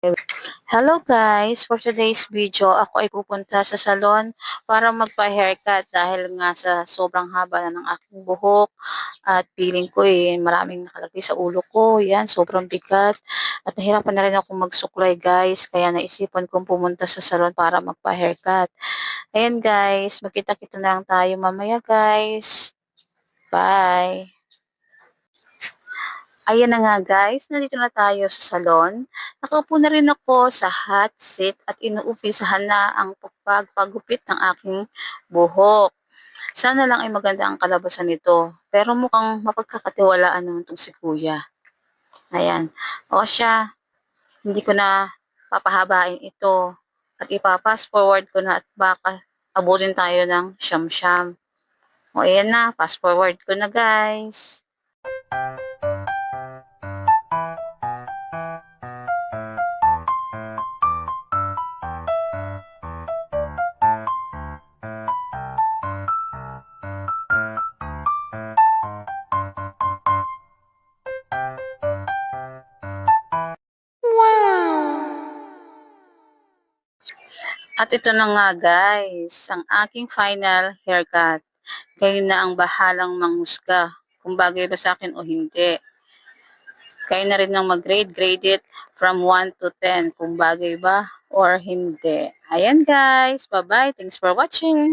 Hello guys! For today's video, ako ay pupunta sa salon para magpa-haircut dahil nga sa sobrang haba na ng aking buhok at feeling ko maraming nakalagay sa ulo ko. Yan, sobrang bigat at nahirapan na rin ako magsuklay guys kaya naisipan kong pumunta sa salon para magpa-haircut. Ayan guys, magkita-kita na lang tayo mamaya guys. Bye! Ayan na nga guys, nandito na tayo sa salon. Nakaupo na rin ako sa hot seat at inuumpisahan na ang pagpagupit ng aking buhok. Sana lang ay maganda ang kalabasan nito. Pero mukhang mapagkakatiwalaan naman itong si kuya. Ayan. O siya, hindi ko na papahabain ito. At ipapass forward ko na at baka abutin tayo ng siyam-siyam. O ayan na, pass forward ko na guys. At ito na nga guys, ang aking final haircut. Kayo na ang bahalang manghusga kung bagay ba sa akin o hindi. Kayo na rin ang grade it from 1 to 10 kung bagay ba or hindi. Ayan guys, bye-bye. Thanks for watching.